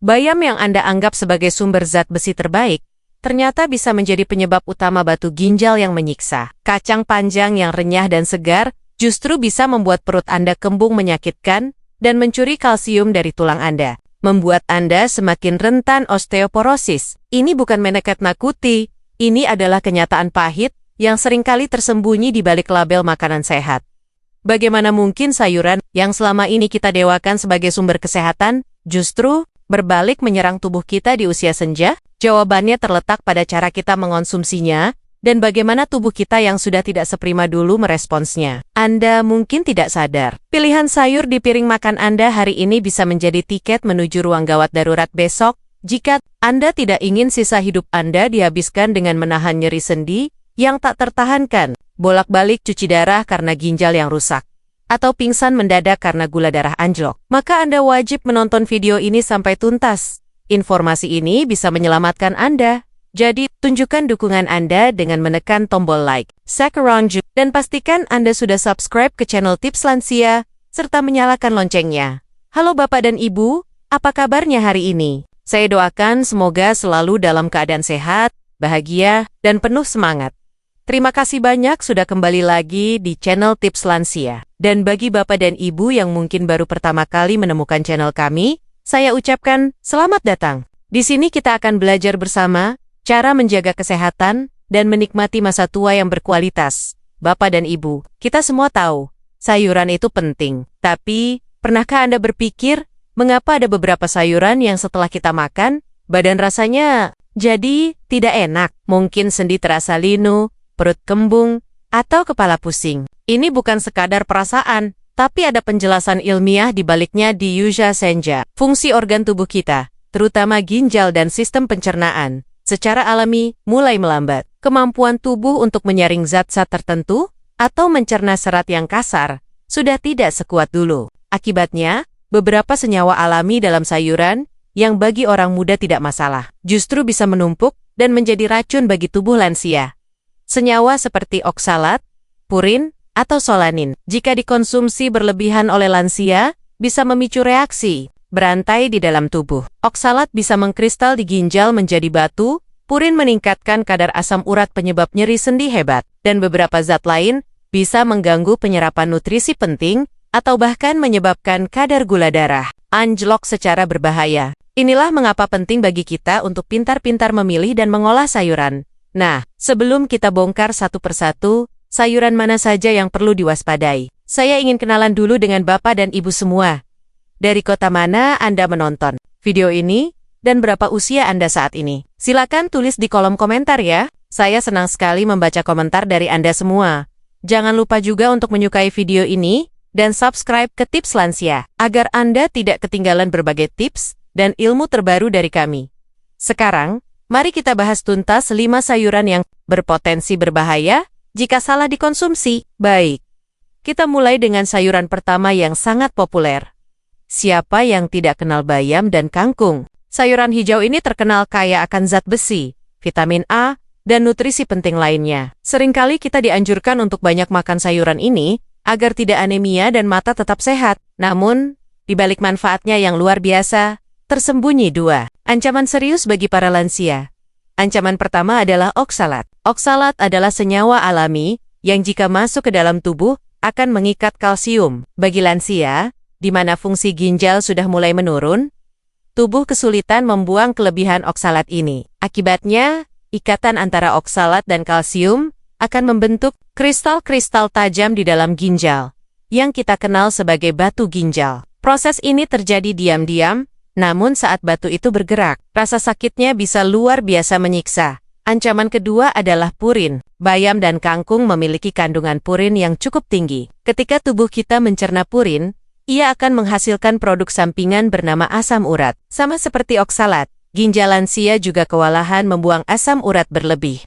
Bayam yang Anda anggap sebagai sumber zat besi terbaik, ternyata bisa menjadi penyebab utama batu ginjal yang menyiksa. Kacang panjang yang renyah dan segar justru bisa membuat perut Anda kembung menyakitkan dan mencuri kalsium dari tulang Anda, membuat Anda semakin rentan osteoporosis. Ini bukan menakut-nakuti, ini adalah kenyataan pahit yang seringkali tersembunyi di balik label makanan sehat. Bagaimana mungkin sayuran yang selama ini kita dewakan sebagai sumber kesehatan justru berbalik menyerang tubuh kita di usia senja? Jawabannya terletak pada cara kita mengonsumsinya dan bagaimana tubuh kita yang sudah tidak seprima dulu meresponsnya. Anda mungkin tidak sadar, pilihan sayur di piring makan Anda hari ini bisa menjadi tiket menuju ruang gawat darurat besok jika Anda tidak ingin sisa hidup Anda dihabiskan dengan menahan nyeri sendi yang tak tertahankan, bolak-balik cuci darah karena ginjal yang rusak, atau pingsan mendadak karena gula darah anjlok. Maka Anda wajib menonton video ini sampai tuntas. Informasi ini bisa menyelamatkan Anda. Jadi, tunjukkan dukungan Anda dengan menekan tombol like, dan pastikan Anda sudah subscribe ke channel Tips Lansia, serta menyalakan loncengnya. Halo Bapak dan Ibu, apa kabarnya hari ini? Saya doakan semoga selalu dalam keadaan sehat, bahagia, dan penuh semangat. Terima kasih banyak sudah kembali lagi di channel Tips Lansia. Dan bagi Bapak dan Ibu yang mungkin baru pertama kali menemukan channel kami, saya ucapkan selamat datang. Di sini kita akan belajar bersama cara menjaga kesehatan dan menikmati masa tua yang berkualitas. Bapak dan Ibu, kita semua tahu, sayuran itu penting. Tapi, pernahkah Anda berpikir, mengapa ada beberapa sayuran yang setelah kita makan, badan rasanya jadi tidak enak? Mungkin sendi terasa linu, perut kembung, atau kepala pusing. Ini bukan sekadar perasaan, tapi ada penjelasan ilmiah di baliknya di Yuja Senja. Fungsi organ tubuh kita, terutama ginjal dan sistem pencernaan, secara alami mulai melambat. Kemampuan tubuh untuk menyaring zat-zat tertentu atau mencerna serat yang kasar sudah tidak sekuat dulu. Akibatnya, beberapa senyawa alami dalam sayuran yang bagi orang muda tidak masalah, justru bisa menumpuk dan menjadi racun bagi tubuh lansia. Senyawa seperti oksalat, purin, atau solanin, jika dikonsumsi berlebihan oleh lansia, bisa memicu reaksi berantai di dalam tubuh. Oksalat bisa mengkristal di ginjal menjadi batu, purin meningkatkan kadar asam urat penyebab nyeri sendi hebat, dan beberapa zat lain bisa mengganggu penyerapan nutrisi penting atau bahkan menyebabkan kadar gula darah anjlok secara berbahaya. Inilah mengapa penting bagi kita untuk pintar-pintar memilih dan mengolah sayuran. Nah, sebelum kita bongkar satu persatu, sayuran mana saja yang perlu diwaspadai, saya ingin kenalan dulu dengan Bapak dan Ibu semua. Dari kota mana Anda menonton video ini, dan berapa usia Anda saat ini? Silakan tulis di kolom komentar ya. Saya senang sekali membaca komentar dari Anda semua. Jangan lupa juga untuk menyukai video ini, dan subscribe ke Tips Lansia, agar Anda tidak ketinggalan berbagai tips dan ilmu terbaru dari kami. Sekarang, mari kita bahas tuntas 5 sayuran yang berpotensi berbahaya jika salah dikonsumsi. Baik, kita mulai dengan sayuran pertama yang sangat populer. Siapa yang tidak kenal bayam dan kangkung? Sayuran hijau ini terkenal kaya akan zat besi, vitamin A, dan nutrisi penting lainnya. Seringkali kita dianjurkan untuk banyak makan sayuran ini agar tidak anemia dan mata tetap sehat. Namun, di balik manfaatnya yang luar biasa, tersembunyi 2 ancaman serius bagi para lansia. Ancaman pertama adalah oksalat. Oksalat adalah senyawa alami yang jika masuk ke dalam tubuh akan mengikat kalsium. Bagi lansia, di mana fungsi ginjal sudah mulai menurun, tubuh kesulitan membuang kelebihan oksalat ini. Akibatnya, ikatan antara oksalat dan kalsium akan membentuk kristal-kristal tajam di dalam ginjal, yang kita kenal sebagai batu ginjal. Proses ini terjadi diam-diam, namun saat batu itu bergerak, rasa sakitnya bisa luar biasa menyiksa. Ancaman kedua adalah purin. Bayam dan kangkung memiliki kandungan purin yang cukup tinggi. Ketika tubuh kita mencerna purin, ia akan menghasilkan produk sampingan bernama asam urat. Sama seperti oksalat, ginjal lansia juga kewalahan membuang asam urat berlebih.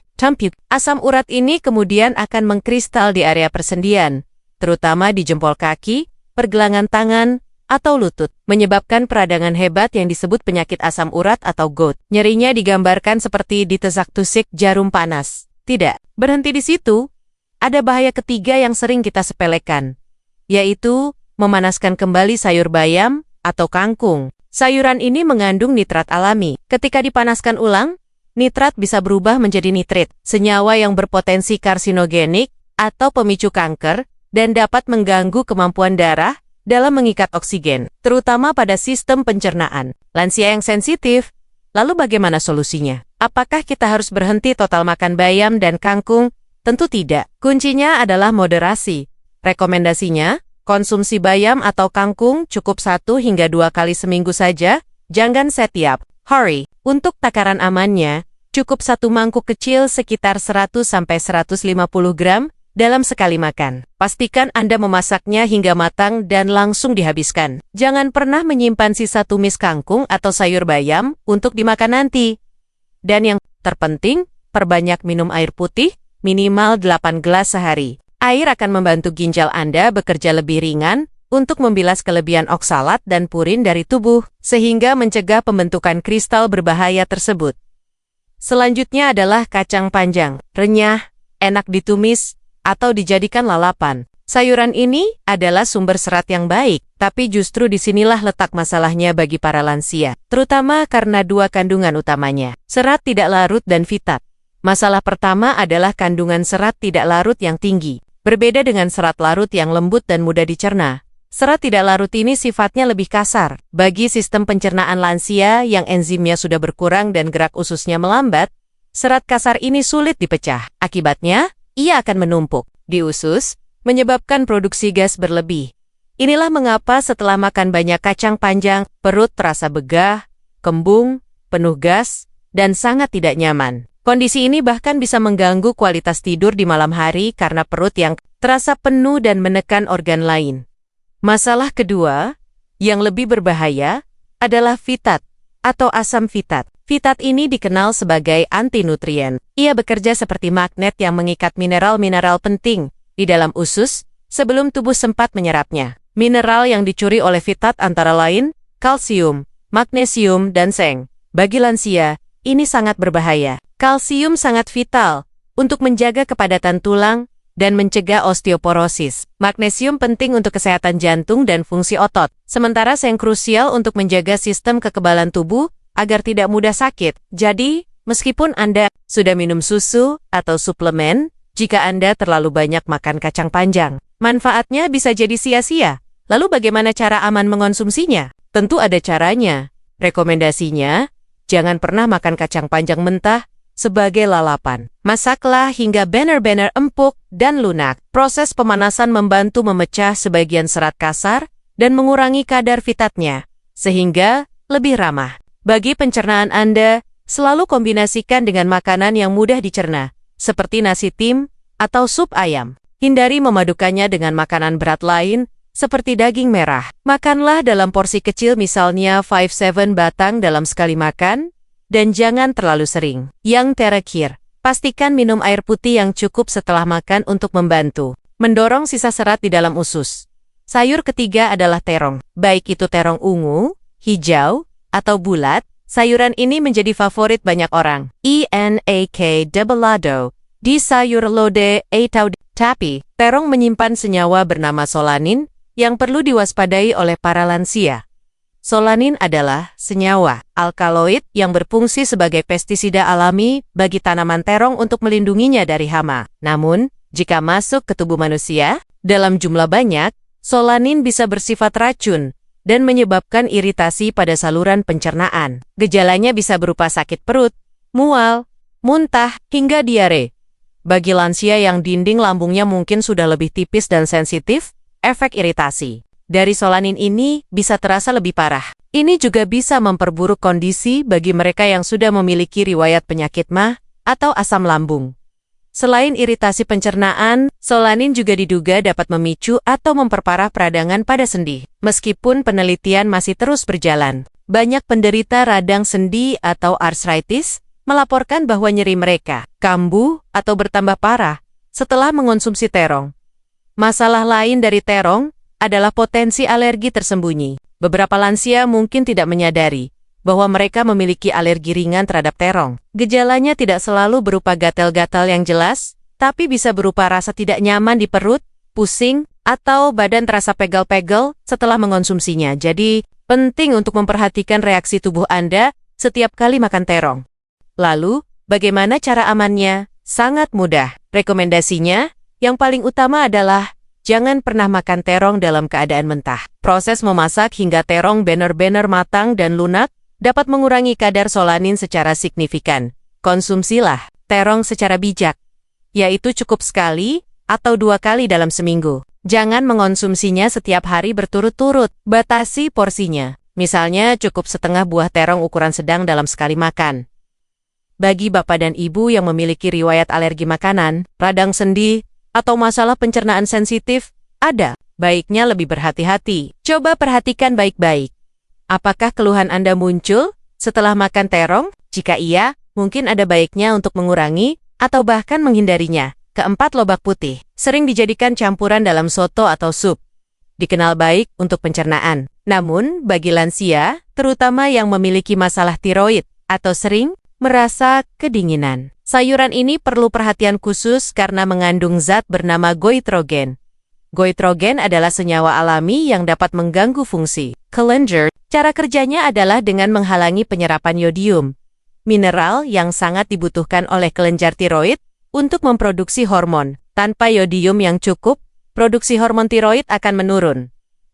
Asam urat ini kemudian akan mengkristal di area persendian, terutama di jempol kaki, pergelangan tangan, atau lutut, menyebabkan peradangan hebat yang disebut penyakit asam urat atau gout. Nyerinya digambarkan seperti ditesak-tusik jarum panas. Tidak berhenti di situ, ada bahaya ketiga yang sering kita sepelekan, yaitu memanaskan kembali sayur bayam atau kangkung. Sayuran ini mengandung nitrat alami. Ketika dipanaskan ulang, nitrat bisa berubah menjadi nitrit, senyawa yang berpotensi karsinogenik atau pemicu kanker dan dapat mengganggu kemampuan darah dalam mengikat oksigen, terutama pada sistem pencernaan. Lansia yang sensitif, lalu bagaimana solusinya? Apakah kita harus berhenti total makan bayam dan kangkung? Tentu tidak. Kuncinya adalah moderasi. Rekomendasinya, konsumsi bayam atau kangkung cukup 1 hingga 2 kali seminggu saja, jangan setiap hari. Untuk takaran amannya, cukup 1 mangkuk kecil sekitar 100–150 gram dalam sekali makan. Pastikan Anda memasaknya hingga matang dan langsung dihabiskan. Jangan pernah menyimpan sisa tumis kangkung atau sayur bayam untuk dimakan nanti. Dan yang terpenting, perbanyak minum air putih, minimal 8 gelas sehari. Air akan membantu ginjal Anda bekerja lebih ringan untuk membilas kelebihan oksalat dan purin dari tubuh, sehingga mencegah pembentukan kristal berbahaya tersebut. Selanjutnya adalah kacang panjang, renyah, enak ditumis, atau dijadikan lalapan. Sayuran ini adalah sumber serat yang baik, tapi justru disinilah letak masalahnya bagi para lansia, terutama karena 2 kandungan utamanya, serat tidak larut dan fitat. Masalah pertama adalah kandungan serat tidak larut yang tinggi. Berbeda dengan serat larut yang lembut dan mudah dicerna, serat tidak larut ini sifatnya lebih kasar. Bagi sistem pencernaan lansia yang enzimnya sudah berkurang dan gerak ususnya melambat, serat kasar ini sulit dipecah. Akibatnya, ia akan menumpuk di usus, menyebabkan produksi gas berlebih. Inilah mengapa setelah makan banyak kacang panjang, perut terasa begah, kembung, penuh gas, dan sangat tidak nyaman. Kondisi ini bahkan bisa mengganggu kualitas tidur di malam hari karena perut yang terasa penuh dan menekan organ lain. Masalah kedua, yang lebih berbahaya, adalah fitat atau asam fitat. Fitat ini dikenal sebagai antinutrien. Ia bekerja seperti magnet yang mengikat mineral-mineral penting di dalam usus sebelum tubuh sempat menyerapnya. Mineral yang dicuri oleh fitat antara lain kalsium, magnesium, dan seng. Bagi lansia, ini sangat berbahaya. Kalsium sangat vital untuk menjaga kepadatan tulang dan mencegah osteoporosis. Magnesium penting untuk kesehatan jantung dan fungsi otot, sementara seng krusial untuk menjaga sistem kekebalan tubuh agar tidak mudah sakit. Jadi, meskipun Anda sudah minum susu atau suplemen, jika Anda terlalu banyak makan kacang panjang, manfaatnya bisa jadi sia-sia. Lalu bagaimana cara aman mengonsumsinya? Tentu ada caranya. Rekomendasinya, jangan pernah makan kacang panjang mentah sebagai lalapan. Masaklah hingga benar-benar empuk dan lunak. Proses pemanasan membantu memecah sebagian serat kasar dan mengurangi kadar fitatnya, sehingga lebih ramah. Bagi pencernaan Anda, selalu kombinasikan dengan makanan yang mudah dicerna, seperti nasi tim atau sup ayam. Hindari memadukannya dengan makanan berat lain, seperti daging merah. Makanlah dalam porsi kecil, misalnya 5-7 batang dalam sekali makan, dan jangan terlalu sering. Yang terakhir, pastikan minum air putih yang cukup setelah makan untuk membantu mendorong sisa serat di dalam usus. Sayur ketiga adalah terong. Baik itu terong ungu, hijau, atau bulat, sayuran ini menjadi favorit banyak orang. Enak doublado di sayur lode atau tapi, terong menyimpan senyawa bernama solanin yang perlu diwaspadai oleh para lansia. Solanin adalah senyawa alkaloid yang berfungsi sebagai pestisida alami bagi tanaman terong untuk melindunginya dari hama. Namun, jika masuk ke tubuh manusia, dalam jumlah banyak, solanin bisa bersifat racun dan menyebabkan iritasi pada saluran pencernaan. Gejalanya bisa berupa sakit perut, mual, muntah, hingga diare. Bagi lansia yang dinding lambungnya mungkin sudah lebih tipis dan sensitif, efek iritasi dari solanin ini bisa terasa lebih parah. Ini juga bisa memperburuk kondisi bagi mereka yang sudah memiliki riwayat penyakit MAH atau asam lambung. Selain iritasi pencernaan, solanin juga diduga dapat memicu atau memperparah peradangan pada sendi. Meskipun penelitian masih terus berjalan, banyak penderita radang sendi atau arthritis melaporkan bahwa nyeri mereka kambuh atau bertambah parah setelah mengonsumsi terong. Masalah lain dari terong adalah potensi alergi tersembunyi. Beberapa lansia mungkin tidak menyadari bahwa mereka memiliki alergi ringan terhadap terong. Gejalanya tidak selalu berupa gatal-gatal yang jelas, tapi bisa berupa rasa tidak nyaman di perut, pusing, atau badan terasa pegal-pegal setelah mengonsumsinya. Jadi, penting untuk memperhatikan reaksi tubuh Anda setiap kali makan terong. Lalu, bagaimana cara amannya? Sangat mudah. Rekomendasinya, yang paling utama adalah jangan pernah makan terong dalam keadaan mentah. Proses memasak hingga terong benar-benar matang dan lunak dapat mengurangi kadar solanin secara signifikan. Konsumsilah terong secara bijak, yaitu cukup sekali atau 2 kali dalam seminggu. Jangan mengonsumsinya setiap hari berturut-turut. Batasi porsinya. Misalnya cukup setengah buah terong ukuran sedang dalam sekali makan. Bagi bapak dan ibu yang memiliki riwayat alergi makanan, radang sendi, atau masalah pencernaan sensitif, ada baiknya lebih berhati-hati. Coba perhatikan baik-baik. Apakah keluhan Anda muncul setelah makan terong? Jika iya, mungkin ada baiknya untuk mengurangi atau bahkan menghindarinya. Keempat, lobak putih. Sering dijadikan campuran dalam soto atau sup. Dikenal baik untuk pencernaan. Namun, bagi lansia, terutama yang memiliki masalah tiroid atau sering merasa kedinginan, sayuran ini perlu perhatian khusus karena mengandung zat bernama goitrogen. Goitrogen adalah senyawa alami yang dapat mengganggu fungsi kelenjar. Cara kerjanya adalah dengan menghalangi penyerapan yodium, mineral yang sangat dibutuhkan oleh kelenjar tiroid untuk memproduksi hormon. Tanpa yodium yang cukup, produksi hormon tiroid akan menurun.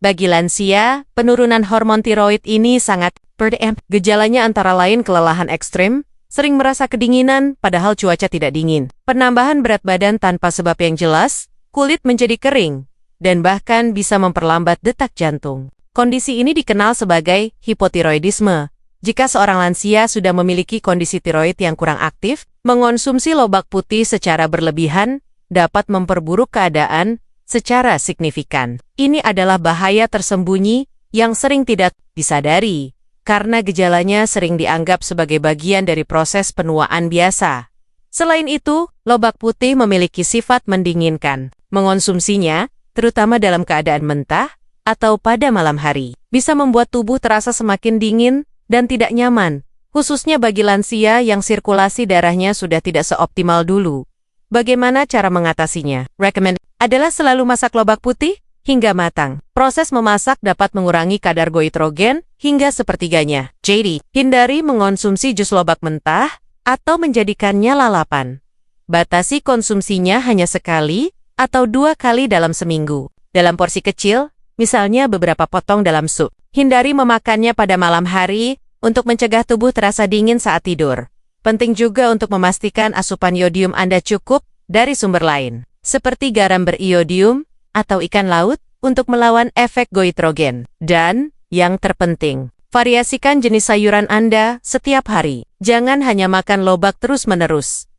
Bagi lansia, penurunan hormon tiroid ini sangat berdampak. Gejalanya antara lain kelelahan ekstrim, sering merasa kedinginan padahal cuaca tidak dingin, penambahan berat badan tanpa sebab yang jelas, kulit menjadi kering, dan bahkan bisa memperlambat detak jantung. Kondisi ini dikenal sebagai hipotiroidisme. Jika seorang lansia sudah memiliki kondisi tiroid yang kurang aktif, mengonsumsi lobak putih secara berlebihan dapat memperburuk keadaan secara signifikan. Ini adalah bahaya tersembunyi yang sering tidak disadari, karena gejalanya sering dianggap sebagai bagian dari proses penuaan biasa. Selain itu, lobak putih memiliki sifat mendinginkan. Mengonsumsinya, terutama dalam keadaan mentah atau pada malam hari, bisa membuat tubuh terasa semakin dingin dan tidak nyaman, khususnya bagi lansia yang sirkulasi darahnya sudah tidak seoptimal dulu. Bagaimana cara mengatasinya? Recommend adalah selalu masak lobak putih hingga matang. Proses memasak dapat mengurangi kadar goitrogen hingga sepertiganya. Jadi, hindari mengonsumsi jus lobak mentah atau menjadikannya lalapan. Batasi konsumsinya hanya sekali atau 2 kali dalam seminggu. Dalam porsi kecil, misalnya beberapa potong dalam sup. Hindari memakannya pada malam hari untuk mencegah tubuh terasa dingin saat tidur. Penting juga untuk memastikan asupan yodium Anda cukup dari sumber lain, seperti garam beriodium atau ikan laut, untuk melawan efek goitrogen. Dan, yang terpenting, variasikan jenis sayuran Anda setiap hari. Jangan hanya makan lobak terus-menerus.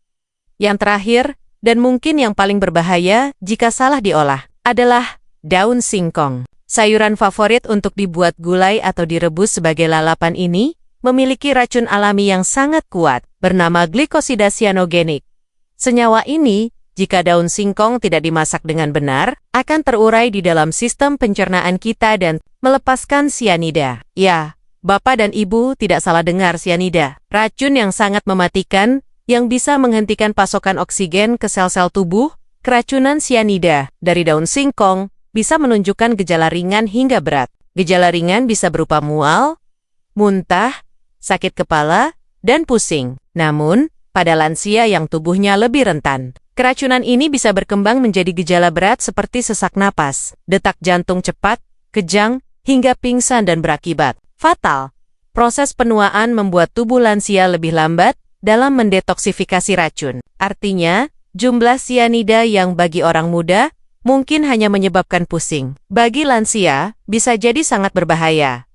Yang terakhir, dan mungkin yang paling berbahaya jika salah diolah, adalah daun singkong. Sayuran favorit untuk dibuat gulai atau direbus sebagai lalapan ini memiliki racun alami yang sangat kuat, bernama glikosida sianogenik. Senyawa ini, jika daun singkong tidak dimasak dengan benar, akan terurai di dalam sistem pencernaan kita dan melepaskan sianida. Ya, Bapak dan Ibu tidak salah dengar, sianida. Racun yang sangat mematikan, yang bisa menghentikan pasokan oksigen ke sel-sel tubuh. Keracunan sianida dari daun singkong bisa menunjukkan gejala ringan hingga berat. Gejala ringan bisa berupa mual, muntah, sakit kepala, dan pusing. Namun, pada lansia yang tubuhnya lebih rentan, keracunan ini bisa berkembang menjadi gejala berat seperti sesak napas, detak jantung cepat, kejang, hingga pingsan dan berakibat fatal. Proses penuaan membuat tubuh lansia lebih lambat dalam mendetoksifikasi racun. Artinya, jumlah sianida yang bagi orang muda mungkin hanya menyebabkan pusing, bagi lansia bisa jadi sangat berbahaya.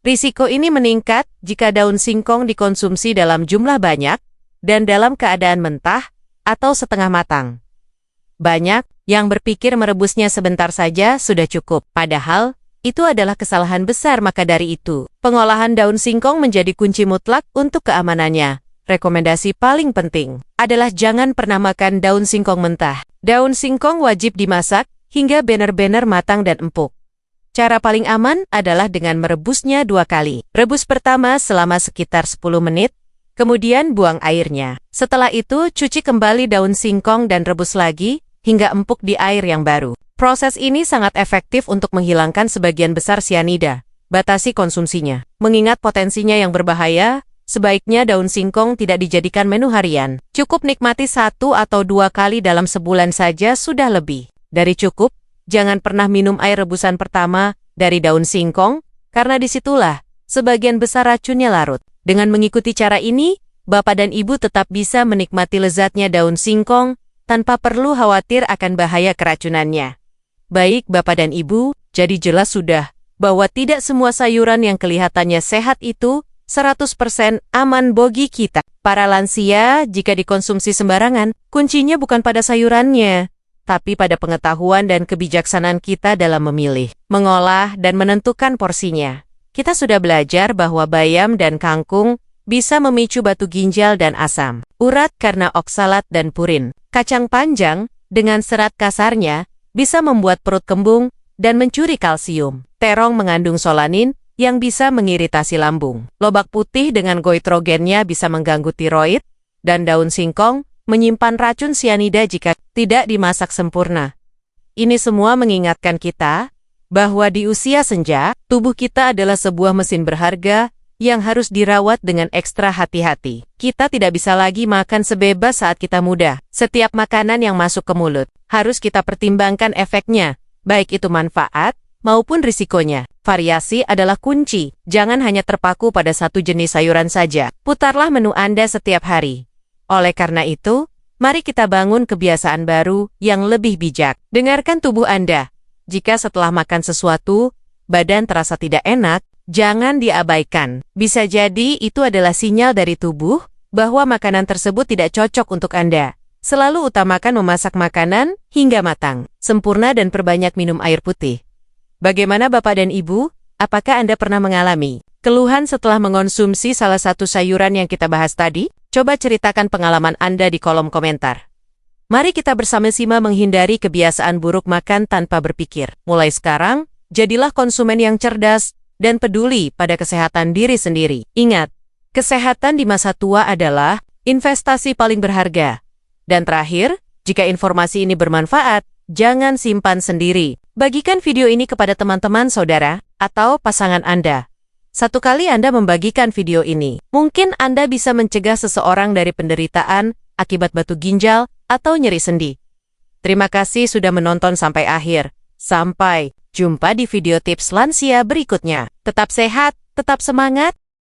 Risiko ini meningkat jika daun singkong dikonsumsi dalam jumlah banyak dan dalam keadaan mentah atau setengah matang. Banyak yang berpikir merebusnya sebentar saja sudah cukup, padahal itu adalah kesalahan besar. Maka dari itu, pengolahan daun singkong menjadi kunci mutlak untuk keamanannya. Rekomendasi paling penting adalah jangan pernah makan daun singkong mentah. Daun singkong wajib dimasak hingga benar-benar matang dan empuk. Cara paling aman adalah dengan merebusnya 2 kali. Rebus pertama selama sekitar 10 menit, kemudian buang airnya. Setelah itu, cuci kembali daun singkong dan rebus lagi hingga empuk di air yang baru. Proses ini sangat efektif untuk menghilangkan sebagian besar sianida. Batasi konsumsinya. Mengingat potensinya yang berbahaya, sebaiknya daun singkong tidak dijadikan menu harian. Cukup nikmati 1 atau 2 kali dalam sebulan saja sudah lebih. Dari cukup, jangan pernah minum air rebusan pertama dari daun singkong, karena disitulah sebagian besar racunnya larut. Dengan mengikuti cara ini, Bapak dan Ibu tetap bisa menikmati lezatnya daun singkong tanpa perlu khawatir akan bahaya keracunannya. Baik Bapak dan Ibu, jadi jelas sudah bahwa tidak semua sayuran yang kelihatannya sehat itu 100% aman bagi kita. Para lansia, jika dikonsumsi sembarangan, kuncinya bukan pada sayurannya, tapi pada pengetahuan dan kebijaksanaan kita dalam memilih, mengolah, dan menentukan porsinya. Kita sudah belajar bahwa bayam dan kangkung bisa memicu batu ginjal dan asam urat karena oksalat dan purin. Kacang panjang, dengan serat kasarnya, bisa membuat perut kembung dan mencuri kalsium. Terong mengandung solanin yang bisa mengiritasi lambung. Lobak putih dengan goitrogennya bisa mengganggu tiroid, dan daun singkong menyimpan racun sianida jika tidak dimasak sempurna. Ini semua mengingatkan kita bahwa di usia senja, tubuh kita adalah sebuah mesin berharga yang harus dirawat dengan ekstra hati-hati. Kita tidak bisa lagi makan sebebas saat kita muda. Setiap makanan yang masuk ke mulut harus kita pertimbangkan efeknya, baik itu manfaat maupun risikonya. Variasi adalah kunci. Jangan hanya terpaku pada satu jenis sayuran saja. Putarlah menu Anda setiap hari. Oleh karena itu, mari kita bangun kebiasaan baru yang lebih bijak. Dengarkan tubuh Anda. Jika setelah makan sesuatu, badan terasa tidak enak, jangan diabaikan. Bisa jadi itu adalah sinyal dari tubuh bahwa makanan tersebut tidak cocok untuk Anda. Selalu utamakan memasak makanan hingga matang, sempurna dan perbanyak minum air putih. Bagaimana Bapak dan Ibu? Apakah Anda pernah mengalami keluhan setelah mengonsumsi salah satu sayuran yang kita bahas tadi? Coba ceritakan pengalaman Anda di kolom komentar. Mari kita bersama-sama menghindari kebiasaan buruk makan tanpa berpikir. Mulai sekarang, jadilah konsumen yang cerdas dan peduli pada kesehatan diri sendiri. Ingat, kesehatan di masa tua adalah investasi paling berharga. Dan terakhir, jika informasi ini bermanfaat, jangan simpan sendiri. Bagikan video ini kepada teman-teman saudara atau pasangan Anda. Satu kali Anda membagikan video ini, mungkin Anda bisa mencegah seseorang dari penderitaan akibat batu ginjal atau nyeri sendi. Terima kasih sudah menonton sampai akhir. Sampai jumpa di video tips lansia berikutnya. Tetap sehat, tetap semangat,